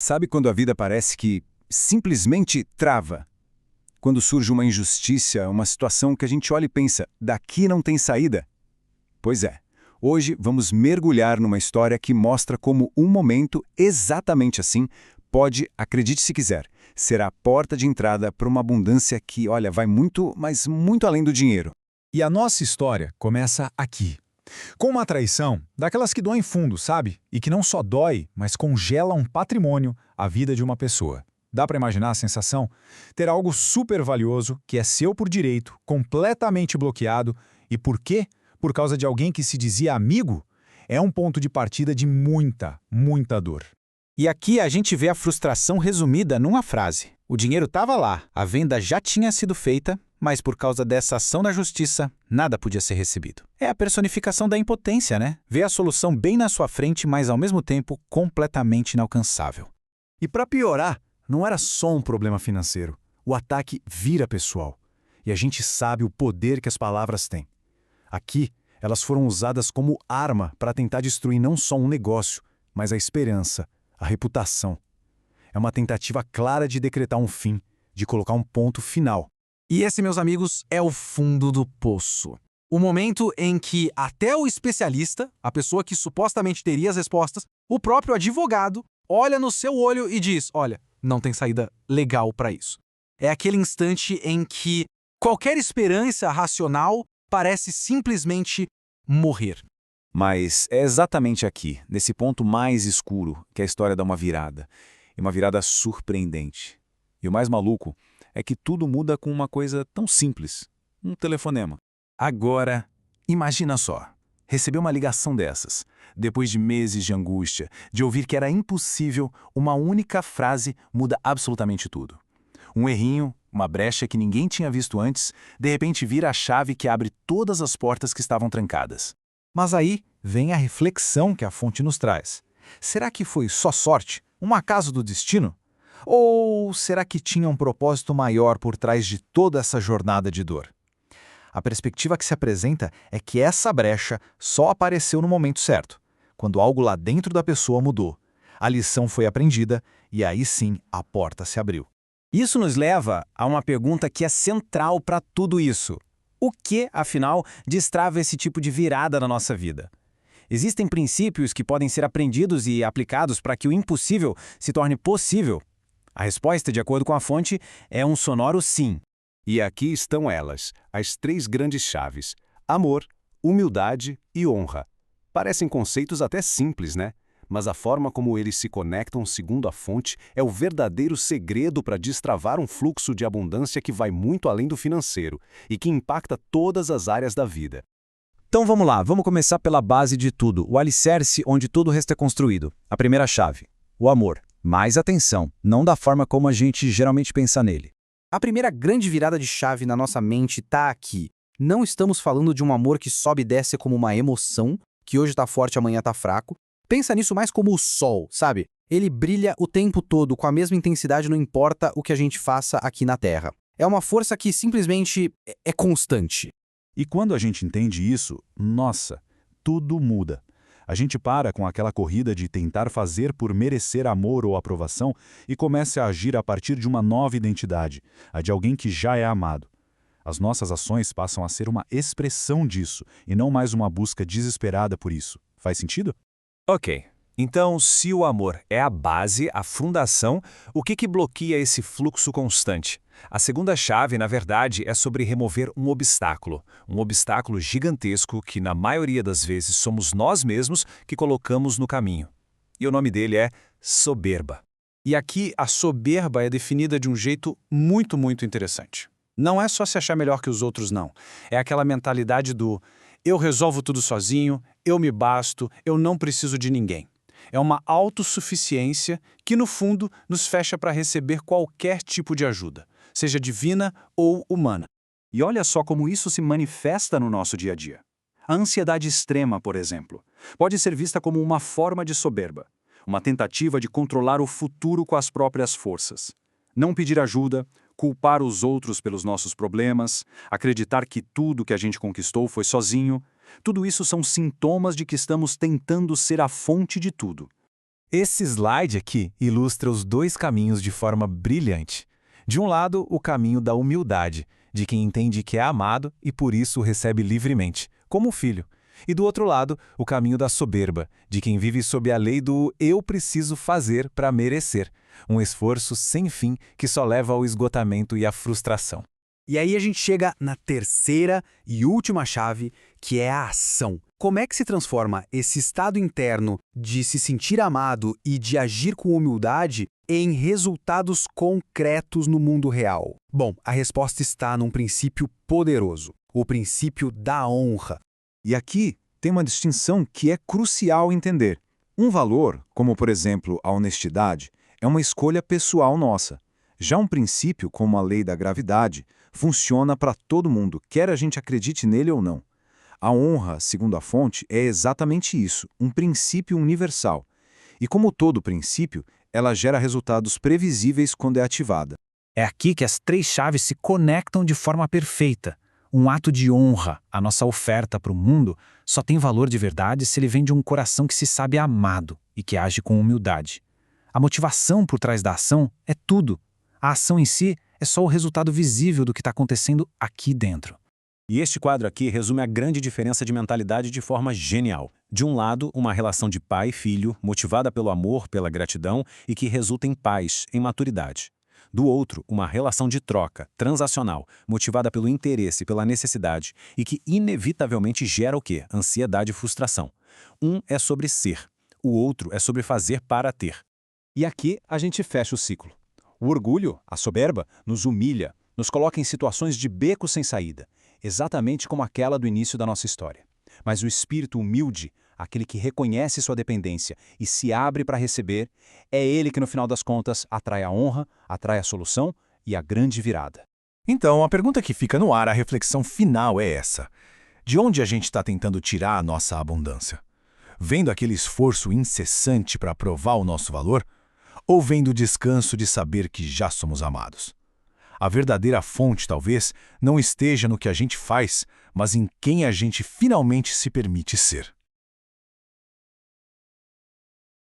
Sabe quando a vida parece que simplesmente trava? Quando surge uma injustiça, uma situação que a gente olha e pensa, daqui não tem saída? Pois é, hoje vamos mergulhar numa história que mostra como um momento exatamente assim pode, acredite se quiser, ser a porta de entrada para uma abundância que, olha, vai muito, mas muito além do dinheiro. E a nossa história começa aqui, com uma traição daquelas que doem fundo, sabe? E que não só dói, mas congela um patrimônio, a vida de uma pessoa. Dá para imaginar a sensação? Ter algo super valioso, que é seu por direito, completamente bloqueado. E por quê? Por causa de alguém que se dizia amigo? É um ponto de partida de muita, muita dor. E aqui a gente vê a frustração resumida numa frase. O dinheiro estava lá, a venda já tinha sido feita, mas por causa dessa ação na justiça, nada podia ser recebido. É a personificação da impotência, né? Vê a solução bem na sua frente, mas ao mesmo tempo completamente inalcançável. E para piorar, não era só um problema financeiro. O ataque vira pessoal. E a gente sabe o poder que as palavras têm. Aqui, elas foram usadas como arma para tentar destruir não só um negócio, mas a esperança, a reputação. É uma tentativa clara de decretar um fim, de colocar um ponto final. E esse, meus amigos, é o fundo do poço. O momento em que até o especialista, a pessoa que supostamente teria as respostas, o próprio advogado, olha no seu olho e diz, olha, não tem saída legal para isso. É aquele instante em que qualquer esperança racional parece simplesmente morrer. Mas é exatamente aqui, nesse ponto mais escuro, que a história dá uma virada. E uma virada surpreendente. E o mais maluco é que tudo muda com uma coisa tão simples, um telefonema. Agora, imagina só, receber uma ligação dessas, depois de meses de angústia, de ouvir que era impossível, uma única frase muda absolutamente tudo. Um errinho, uma brecha que ninguém tinha visto antes, de repente vira a chave que abre todas as portas que estavam trancadas. Mas aí vem a reflexão que a fonte nos traz. Será que foi só sorte? Um acaso do destino? Ou será que tinha um propósito maior por trás de toda essa jornada de dor? A perspectiva que se apresenta é que essa brecha só apareceu no momento certo, quando algo lá dentro da pessoa mudou. A lição foi aprendida e aí sim a porta se abriu. Isso nos leva a uma pergunta que é central para tudo isso. O que, afinal, destrava esse tipo de virada na nossa vida? Existem princípios que podem ser aprendidos e aplicados para que o impossível se torne possível? A resposta, de acordo com a fonte, é um sonoro sim. E aqui estão elas, as três grandes chaves: amor, humildade e honra. Parecem conceitos até simples, né? Mas a forma como eles se conectam, segundo a fonte, é o verdadeiro segredo para destravar um fluxo de abundância que vai muito além do financeiro e que impacta todas as áreas da vida. Então vamos lá, vamos começar pela base de tudo, o alicerce onde tudo o resto é construído. A primeira chave, o amor. Mais atenção, não da forma como a gente geralmente pensa nele. A primeira grande virada de chave na nossa mente está aqui. Não estamos falando de um amor que sobe e desce como uma emoção, que hoje está forte, amanhã está fraco. Pensa nisso mais como o sol, sabe? Ele brilha o tempo todo, com a mesma intensidade, não importa o que a gente faça aqui na Terra. É uma força que simplesmente é constante. E quando a gente entende isso, nossa, tudo muda. A gente para com aquela corrida de tentar fazer por merecer amor ou aprovação e começa a agir a partir de uma nova identidade, a de alguém que já é amado. As nossas ações passam a ser uma expressão disso e não mais uma busca desesperada por isso. Faz sentido? Ok, então se o amor é a base, a fundação, o que bloqueia esse fluxo constante? A segunda chave, na verdade, é sobre remover um obstáculo gigantesco que na maioria das vezes somos nós mesmos que colocamos no caminho. E o nome dele é soberba. E aqui a soberba é definida de um jeito muito interessante. Não é só se achar melhor que os outros, não. É aquela mentalidade do eu resolvo tudo sozinho, eu me basto, eu não preciso de ninguém. É uma autossuficiência que, no fundo, nos fecha para receber qualquer tipo de ajuda, seja divina ou humana. E olha só como isso se manifesta no nosso dia a dia. A ansiedade extrema, por exemplo, pode ser vista como uma forma de soberba, uma tentativa de controlar o futuro com as próprias forças. Não pedir ajuda, culpar os outros pelos nossos problemas, acreditar que tudo que a gente conquistou foi sozinho, tudo isso são sintomas de que estamos tentando ser a fonte de tudo. Esse slide aqui ilustra os dois caminhos de forma brilhante. De um lado, o caminho da humildade, de quem entende que é amado e por isso o recebe livremente, como filho. E do outro lado, o caminho da soberba, de quem vive sob a lei do eu preciso fazer para merecer, um esforço sem fim que só leva ao esgotamento e à frustração. E aí a gente chega na terceira e última chave, que é a ação. Como é que se transforma esse estado interno de se sentir amado e de agir com humildade em resultados concretos no mundo real? Bom, a resposta está num princípio poderoso, o princípio da honra. E aqui tem uma distinção que é crucial entender. Um valor, como por exemplo a honestidade, é uma escolha pessoal nossa. Já um princípio, como a lei da gravidade, funciona para todo mundo, quer a gente acredite nele ou não. A honra, segundo a fonte, é exatamente isso, um princípio universal. E como todo princípio, ela gera resultados previsíveis quando é ativada. É aqui que as três chaves se conectam de forma perfeita. Um ato de honra, a nossa oferta para o mundo, só tem valor de verdade se ele vem de um coração que se sabe amado e que age com humildade. A motivação por trás da ação é tudo. A ação em si é só o resultado visível do que está acontecendo aqui dentro. E este quadro aqui resume a grande diferença de mentalidade de forma genial. De um lado, uma relação de pai e filho, motivada pelo amor, pela gratidão e que resulta em paz, em maturidade. Do outro, uma relação de troca, transacional, motivada pelo interesse, pela necessidade e que inevitavelmente gera o quê? Ansiedade e frustração. Um é sobre ser, o outro é sobre fazer para ter. E aqui a gente fecha o ciclo. O orgulho, a soberba, nos humilha, nos coloca em situações de beco sem saída, exatamente como aquela do início da nossa história. Mas o espírito humilde, aquele que reconhece sua dependência e se abre para receber, é ele que no final das contas atrai a honra, atrai a solução e a grande virada. Então, a pergunta que fica no ar, a reflexão final é essa. De onde a gente está tentando tirar a nossa abundância? Vendo aquele esforço incessante para provar o nosso valor? Ou vendo o descanso de saber que já somos amados? A verdadeira fonte, talvez, não esteja no que a gente faz, mas em quem a gente finalmente se permite ser.